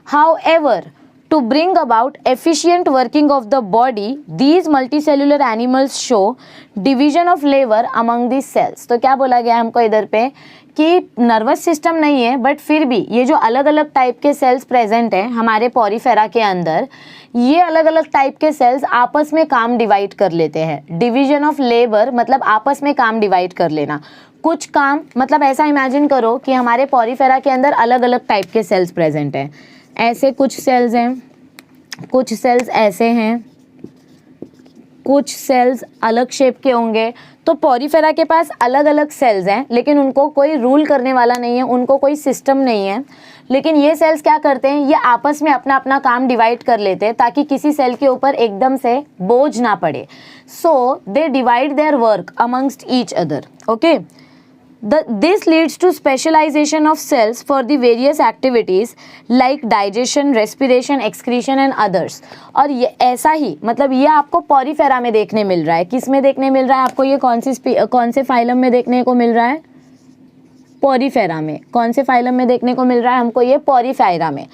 Speaker 1: However To bring about efficient working of the body, these multicellular animals show division of labor among these cells. तो क्या बोला गया हमको इधर पे कि नर्वस सिस्टम नहीं है, बट फिर भी ये जो अलग अलग टाइप के सेल्स प्रेजेंट हैं हमारे पॉरीफेरा के अंदर, ये अलग अलग टाइप के सेल्स आपस में काम डिवाइड कर लेते हैं. डिवीजन ऑफ लेबर मतलब आपस में काम डिवाइड कर लेना. कुछ काम मतलब ऐसा इमेजिन करो कि हमारे पॉरीफेरा के अंदर अलग अलग टाइप के सेल्स प्रेजेंट हैं. ऐसे कुछ सेल्स हैं, कुछ सेल्स ऐसे हैं, कुछ सेल्स अलग शेप के होंगे. तो पॉरीफेरा के पास अलग अलग सेल्स हैं, लेकिन उनको कोई रूल करने वाला नहीं है, उनको कोई सिस्टम नहीं है. लेकिन ये सेल्स क्या करते हैं, ये आपस में अपना अपना काम डिवाइड कर लेते हैं ताकि किसी सेल के ऊपर एकदम से बोझ ना पड़े. So they divide their work amongst each other. Okay, this leads to specialization of cells for the various activities like digestion, respiration, excretion and others. और ये ऐसा ही मतलब ये आपको पॉरीफेरा में देखने मिल रहा है. किस में देखने मिल रहा है आपको, ये कौन से फाइलम में देखने को मिल रहा है, पॉरीफेरा में. कौन से फाइलम में देखने को मिल रहा है हमको, ये पॉरीफेरा में.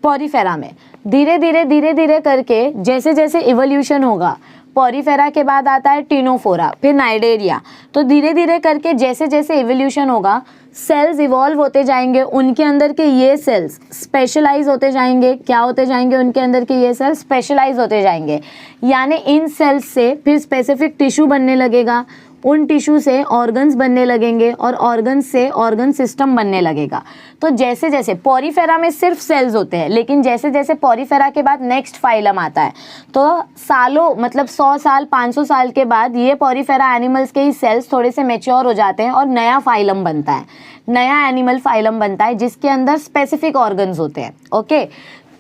Speaker 1: पॉरीफेरा में धीरे धीरे करके जैसे जैसे इवोल्यूशन होगा, पॉरीफेरा के बाद आता है टिनोफोरा, फिर नाइडेरिया. तो धीरे धीरे करके जैसे जैसे इवोल्यूशन होगा, सेल्स इवॉल्व होते जाएंगे, उनके अंदर के ये सेल्स स्पेशलाइज होते जाएंगे. क्या होते जाएंगे, उनके अंदर के ये सेल्स स्पेशलाइज होते जाएंगे. यानी इन सेल्स से फिर स्पेसिफिक टिश्यू बनने लगेगा, उन टिश्यू से ऑर्गन्स बनने लगेंगे और ऑर्गन्स से ऑर्गन सिस्टम बनने लगेगा. तो जैसे जैसे पॉरीफेरा में सिर्फ सेल्स होते हैं, लेकिन जैसे जैसे पॉरीफेरा के बाद नेक्स्ट फाइलम आता है, तो सालों मतलब 100 साल 500 साल के बाद ये पॉरीफेरा एनिमल्स के ही सेल्स थोड़े से मैच्योर हो जाते हैं और नया फाइलम बनता है, नया एनिमल फाइलम बनता है जिसके अंदर स्पेसिफिक ऑर्गन्स होते हैं. ओके,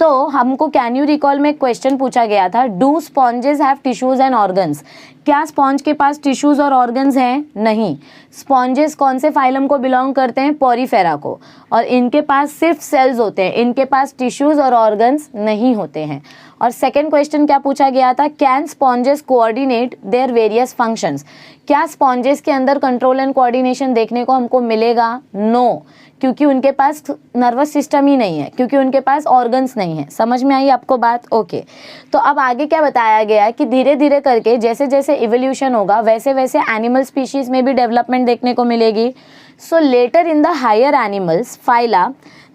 Speaker 1: तो हमको कैन यू रिकॉल में क्वेश्चन पूछा गया था, do sponges have tissues and organs. क्या स्पॉन्ज के पास टिश्यूज और ऑर्गन्स हैं? नहीं. स्पॉन्जेस कौन से फाइलम को बिलोंग करते हैं, पॉरीफेरा को, और इनके पास सिर्फ सेल्स होते हैं, इनके पास टिश्यूज और ऑर्गन्स नहीं होते हैं. और सेकेंड क्वेश्चन क्या पूछा गया था, can sponges coordinate their various functions. क्या स्पॉन्जेस के अंदर कंट्रोल एंड कोऑर्डिनेशन देखने को हमको मिलेगा? नो, क्योंकि उनके पास नर्वस सिस्टम ही नहीं है, क्योंकि उनके पास ऑर्गन्स नहीं है. समझ में आई आपको बात? ओके. तो अब आगे क्या बताया गया कि धीरे धीरे करके जैसे जैसे इवोल्यूशन होगा वैसे वैसे एनिमल स्पीशीज में भी डेवलपमेंट देखने को मिलेगी. So later in the higher animals phyla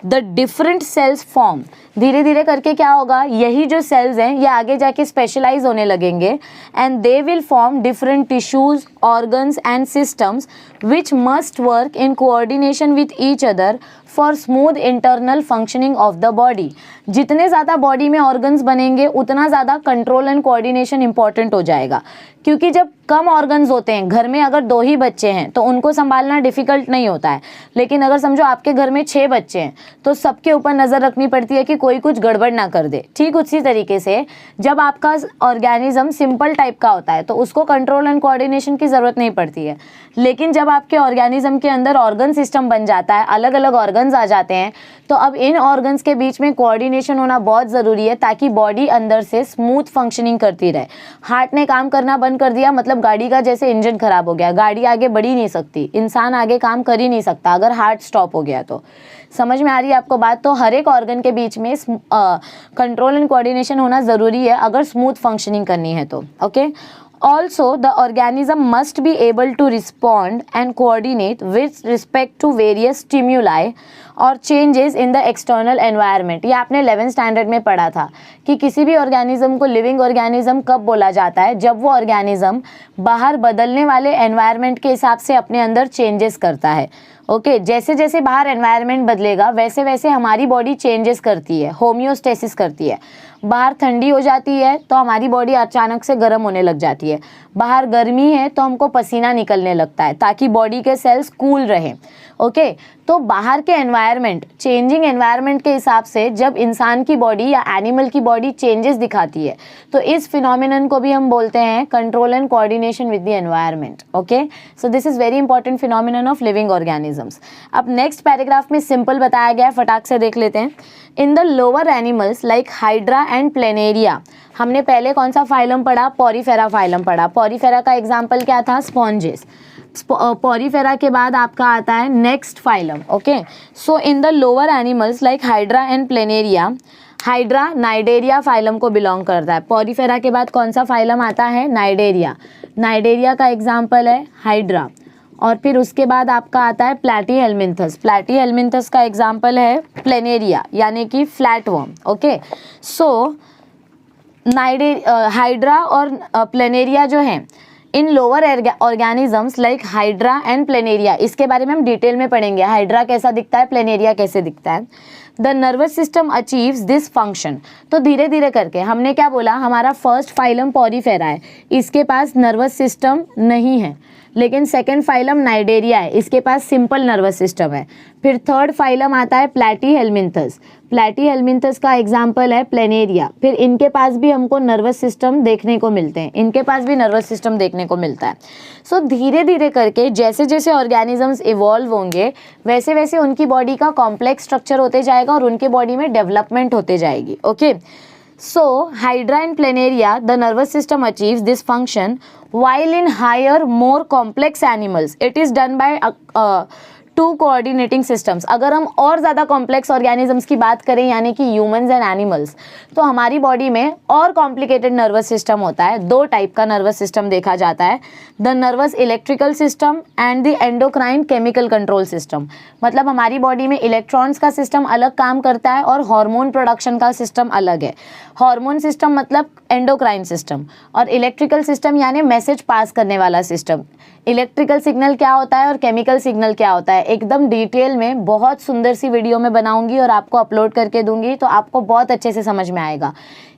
Speaker 1: the different cells form. धीरे धीरे करके क्या होगा, यही जो सेल्स हैं ये आगे जाके स्पेशलाइज होने लगेंगे and they will form different tissues, organs and systems which must work in coordination with each other for smooth internal functioning of the body. जितने ज़्यादा बॉडी में ऑर्गन्स बनेंगे उतना ज़्यादा कंट्रोल एंड कोऑर्डिनेशन इंपॉर्टेंट हो जाएगा. क्योंकि जब कम ऑर्गन्स होते हैं, घर में अगर 2 ही बच्चे हैं तो उनको संभालना डिफिकल्ट नहीं होता है. लेकिन अगर समझो आपके घर में 6 बच्चे हैं तो सबके ऊपर नज़र रखनी पड़ती है कि कोई कुछ गड़बड़ ना कर दे. ठीक उसी तरीके से जब आपका ऑर्गेनिज्म सिंपल टाइप का होता है तो उसको कंट्रोल एंड कोऑर्डिनेशन की ज़रूरत नहीं पड़ती है. लेकिन जब आपके ऑर्गेनिज्म के अंदर ऑर्गन सिस्टम बन जाता है, अलग अलग ऑर्गन्स आ जाते हैं, तो अब इन ऑर्गन्स के बीच में कोऑर्डिनेशन होना बहुत ज़रूरी है ताकि बॉडी अंदर से स्मूथ फंक्शनिंग करती रहे. हार्ट ने काम करना बंद कर दिया मतलब गाड़ी का जैसे इंजन खराब हो गया, गाड़ी आगे बढ़ ही नहीं सकती, इंसान आगे काम कर ही नहीं सकता अगर हार्ट स्टॉप हो गया तो. समझ में आ रही है आपको बात? तो हर एक ऑर्गन के बीच में कंट्रोल एंड कोऑर्डिनेशन होना ज़रूरी है अगर स्मूथ फंक्शनिंग करनी है तो. Okay. Also, the organism must be able to respond and coordinate with respect to various stimuli और changes in the external environment. ये आपने 11th स्टैंडर्ड में पढ़ा था कि किसी भी ऑर्गेनिज्म को लिविंग ऑर्गेनिज्म कब बोला जाता है, जब वो ऑर्गेनिज्म बाहर बदलने वाले एनवायरनमेंट के हिसाब से अपने अंदर चेंजेस करता है. ओके. जैसे जैसे बाहर एनवायरनमेंट बदलेगा वैसे वैसे हमारी बॉडी चेंजेस करती है, होम्योस्टेसिस करती है. बाहर ठंडी हो जाती है तो हमारी बॉडी अचानक से गर्म होने लग जाती है, बाहर गर्मी है तो हमको पसीना निकलने लगता है ताकि बॉडी के सेल्स कूल रहें. ओके. तो बाहर के एनवायरनमेंट, चेंजिंग एनवायरनमेंट के हिसाब से जब इंसान की बॉडी या एनिमल की बॉडी चेंजेस दिखाती है तो इस फिनोमिनन को भी हम बोलते हैं control and coordination with the environment. Okay. So this is very important phenomenon of living organisms. अब नेक्स्ट पैराग्राफ में सिंपल बताया गया है, फटाक से देख लेते हैं. In the lower animals like hydra and planaria, हमने पहले कौन सा फाइलम पढ़ा, पॉरीफेरा फाइलम पढ़ा. पॉरीफेरा का एग्जाम्पल क्या था, स्पॉन्जेस. पॉरीफेरा के बाद आपका आता है next phylum. Okay, so in the lower animals like hydra and planaria, hydra Cnidaria phylum को बिलोंग करता है. पॉरीफेरा के बाद कौन सा फाइलम आता है? नाइडेरिया. नाइडेरिया का एग्जाम्पल है हाइड्रा. और फिर उसके बाद आपका आता है प्लैटीहेल्मिन्थस. प्लैटीहेल्मिन्थस का एग्जाम्पल है प्लेनेरिया यानी कि फ्लैटवर्म. ओके, सो हाइड्रा और प्लेनेरिया जो हैं इन lower organisms like hydra and planaria, इसके बारे में हम डिटेल में पढ़ेंगे. हाइड्रा कैसा दिखता है, प्लेनेरिया कैसे दिखता है. The nervous system achieves this function. तो धीरे धीरे करके हमने क्या बोला, हमारा फर्स्ट फाइलम पॉरीफेरा है, इसके पास नर्वस सिस्टम नहीं है. लेकिन सेकेंड फाइलम नाइडेरिया है, इसके पास सिंपल नर्वस सिस्टम है. फिर थर्ड फाइलम आता है प्लैटीहेल्मिन्थस. प्लैटीहेल्मिन्थस का एग्जाम्पल है प्लेनेरिया. फिर इनके पास भी हमको नर्वस सिस्टम देखने को मिलते हैं, इनके पास भी नर्वस सिस्टम देखने को मिलता है. सो धीरे धीरे करके जैसे जैसे ऑर्गेनिजम्स इवॉल्व होंगे वैसे वैसे उनकी बॉडी का कॉम्प्लेक्स स्ट्रक्चर होते जाएगा और उनके बॉडी में डेवलपमेंट होते जाएगी. Okay, so hydra and planaria the nervous system achieves this function, while in higher more complex animals it is done by two coordinating systems. अगर हम और ज़्यादा कॉम्प्लेक्स ऑर्गेनिजम्स की बात करें यानी कि ह्यूमंस एंड एनिमल्स, तो हमारी बॉडी में और कॉम्प्लिकेटेड नर्वस सिस्टम होता है. दो टाइप का नर्वस सिस्टम देखा जाता है, the nervous electrical system and the endocrine chemical control system. मतलब हमारी बॉडी में इलेक्ट्रॉन्स का सिस्टम अलग काम करता है और हार्मोन प्रोडक्शन का सिस्टम अलग है. हार्मोन सिस्टम मतलब एंडोक्राइन सिस्टम, और इलेक्ट्रिकल सिस्टम यानी मैसेज पास करने वाला सिस्टम. इलेक्ट्रिकल सिग्नल क्या होता है और केमिकल सिग्नल क्या होता है, एकदम डिटेल में बहुत सुंदर सी वीडियो में बनाऊंगी और आपको अपलोड करके दूंगी, तो आपको बहुत अच्छे से समझ में आएगा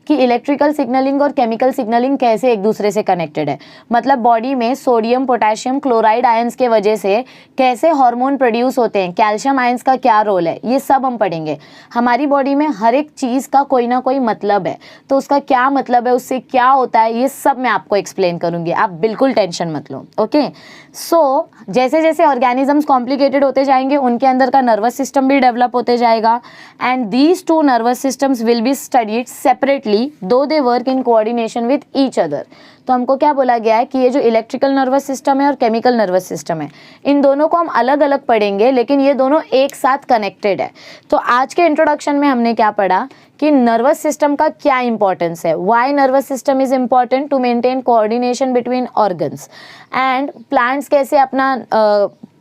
Speaker 1: कि इलेक्ट्रिकल सिग्नलिंग और केमिकल सिग्नलिंग कैसे एक दूसरे से कनेक्टेड है. मतलब बॉडी में सोडियम पोटेशियम क्लोराइड आयंस के वजह से कैसे हार्मोन प्रोड्यूस होते हैं, कैल्शियम आयंस का क्या रोल है, ये सब हम पढ़ेंगे. हमारी बॉडी में हर एक चीज़ का कोई ना कोई मतलब है, तो उसका क्या मतलब है, उससे क्या होता है, ये सब मैं आपको एक्सप्लेन करूंगी. आप बिल्कुल टेंशन मत लो. ओके, सो जैसे जैसे ऑर्गेनिजम्स कॉम्प्लिकेटेड होते जाएंगे उनके अंदर का नर्वस सिस्टम भी डेवलप होते जाएगा. And these two nervous systems will be studied separately though they work in coordination with each other. तो हमको क्या बोला गया है कि ये जो इलेक्ट्रिकल नर्वस सिस्टम है और केमिकल नर्वस सिस्टम है, इन दोनों को हम अलग अलग पढ़ेंगे लेकिन ये दोनों एक साथ कनेक्टेड है. तो आज के इंट्रोडक्शन में हमने क्या पढ़ा कि नर्वस सिस्टम का क्या इंपॉर्टेंस है, why nervous system is important to maintain coordination between organs, and plants कैसे अपना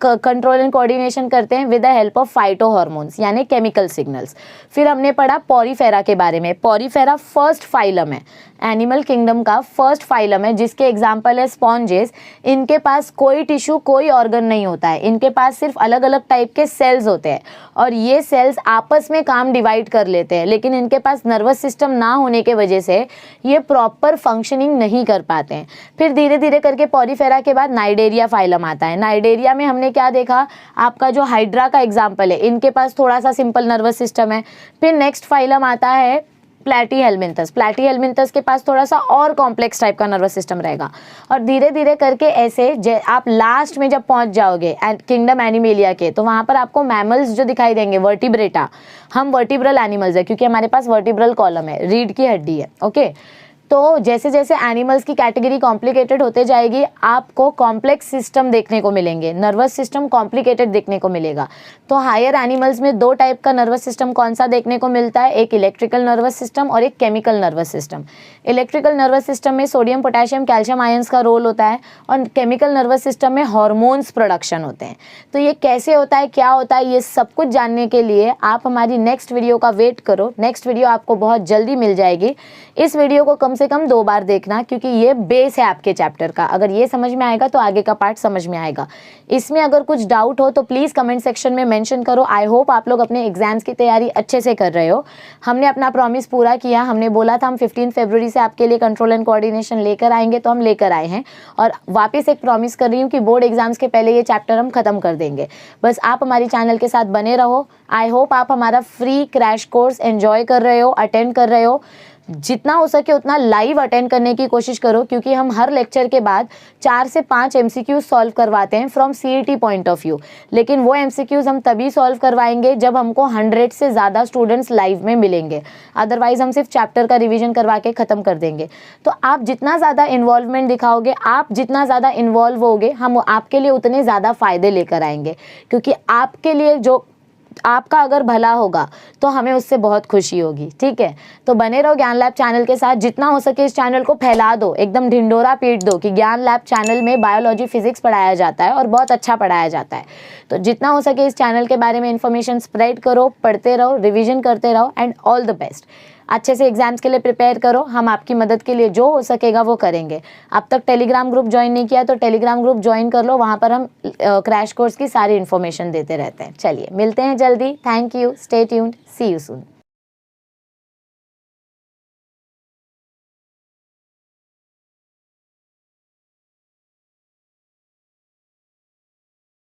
Speaker 1: कंट्रोल एंड कोऑर्डिनेशन करते हैं with the help of phytohormones यानी केमिकल सिग्नल्स. फिर हमने पढ़ा पॉरीफेरा के बारे में. पॉरीफेरा फर्स्ट फाइलम है, एनिमल किंगडम का फर्स्ट फाइलम है, जिसके एग्जाम्पल है स्पॉन्जेस. इनके पास कोई टिश्यू कोई ऑर्गन नहीं होता है, इनके पास सिर्फ अलग अलग टाइप के सेल्स होते हैं और ये सेल्स आपस में काम डिवाइड कर लेते हैं, लेकिन इनके पास नर्वस सिस्टम ना होने के वजह से ये प्रॉपर फंक्शनिंग नहीं कर पाते हैं. फिर धीरे धीरे करके पॉरीफेरा के बाद नाइडेरिया फाइलम आता है. नाइडेरिया में हमने क्या देखा, आपका जो हाइड्रा का एग्जाम्पल है, इनके पास थोड़ा सा सिंपल नर्वस सिस्टम है. फिर नेक्स्ट फाइलम आता है प्लैटीहेल्मिन्थस. प्लैटीहेल्मिन्थस के पास थोड़ा सा और कॉम्प्लेक्स टाइप का नर्वस सिस्टम रहेगा. और धीरे धीरे करके ऐसे आप लास्ट में जब पहुंच जाओगे किंगडम एनिमेलिया के, तो वहां पर आपको मैमल्स जो दिखाई देंगे, वर्टिब्रेटा. हम वर्टिब्रल एनिमल्स है क्योंकि हमारे पास वर्टिब्रल कॉलम है, रीढ़ की हड्डी है. ओके, तो जैसे जैसे एनिमल्स की कैटेगरी कॉम्प्लिकेटेड होते जाएगी आपको कॉम्प्लेक्स सिस्टम देखने को मिलेंगे, नर्वस सिस्टम कॉम्प्लिकेटेड देखने को मिलेगा. तो हायर एनिमल्स में दो टाइप का नर्वस सिस्टम कौन सा देखने को मिलता है, एक इलेक्ट्रिकल नर्वस सिस्टम और एक chemical nervous system. Electrical nervous system में सोडियम पोटेशियम कैल्शियम आयंस का रोल होता है और केमिकल नर्वस सिस्टम में हार्मोन्स प्रोडक्शन होते हैं. तो ये कैसे होता है, क्या होता है, ये सब कुछ जानने के लिए आप हमारी नेक्स्ट वीडियो का वेट करो. नेक्स्ट वीडियो आपको बहुत जल्दी मिल जाएगी. इस वीडियो को कम से कम 2 बार देखना क्योंकि ये बेस है आपके चैप्टर का. अगर ये समझ में आएगा तो आगे का पार्ट समझ में आएगा. इसमें अगर कुछ डाउट हो तो प्लीज़ कमेंट सेक्शन में मेंशन करो. आई होप आप लोग अपने एग्जाम्स की तैयारी अच्छे से कर रहे हो. हमने अपना प्रॉमिस पूरा किया. हमने बोला था हम 15 फरवरी से आपके लिए कंट्रोल एंड कोऑर्डिनेशन लेकर आएंगे, तो हम लेकर आए हैं. और वापस एक प्रॉमिस कर रही हूँ कि बोर्ड एग्जाम्स के पहले ये चैप्टर हम खत्म कर देंगे. बस आप हमारी चैनल के साथ बने रहो. आई होप आप हमारा फ्री क्रैश कोर्स एंजॉय कर रहे हो, अटेंड कर रहे हो. जितना हो सके उतना लाइव अटेंड करने की कोशिश करो, क्योंकि हम हर लेक्चर के बाद 4 से 5 MCQs सॉल्व करवाते हैं from CET point of view. लेकिन वो MCQs हम तभी सॉल्व करवाएंगे जब हमको 100 से ज़्यादा स्टूडेंट्स लाइव में मिलेंगे, अदरवाइज हम सिर्फ चैप्टर का रिवीजन करवा के ख़त्म कर देंगे। तो आप जितना ज़्यादा इन्वॉल्वमेंट दिखाओगे, आप जितना ज़्यादा इन्वॉल्व होगे, हम आपके लिए उतने ज़्यादा फ़ायदे लेकर आएंगे, क्योंकि आपके लिए जो आपका अगर भला होगा तो हमें उससे बहुत खुशी होगी। ठीक है, तो बने रहो ज्ञान लैब चैनल के साथ। जितना हो सके इस चैनल को फैला दो, एकदम ढिंडोरा पीट दो कि ज्ञान लैब चैनल में बायोलॉजी फिजिक्स पढ़ाया जाता है और बहुत अच्छा पढ़ाया जाता है। तो जितना हो सके इस चैनल के बारे में इन्फॉर्मेशन स्प्रेड करो, पढ़ते रहो, रिविजन करते रहो, एंड ऑल द बेस्ट। अच्छे से एग्जाम्स के लिए प्रिपेयर करो, हम आपकी मदद के लिए जो हो सकेगा वो करेंगे। अब तक टेलीग्राम ग्रुप ज्वाइन नहीं किया तो टेलीग्राम ग्रुप ज्वाइन कर लो, वहाँ पर हम क्रैश कोर्स की सारी इन्फॉर्मेशन देते रहते हैं। चलिए मिलते हैं जल्दी। Thank you, stay tuned, see you soon.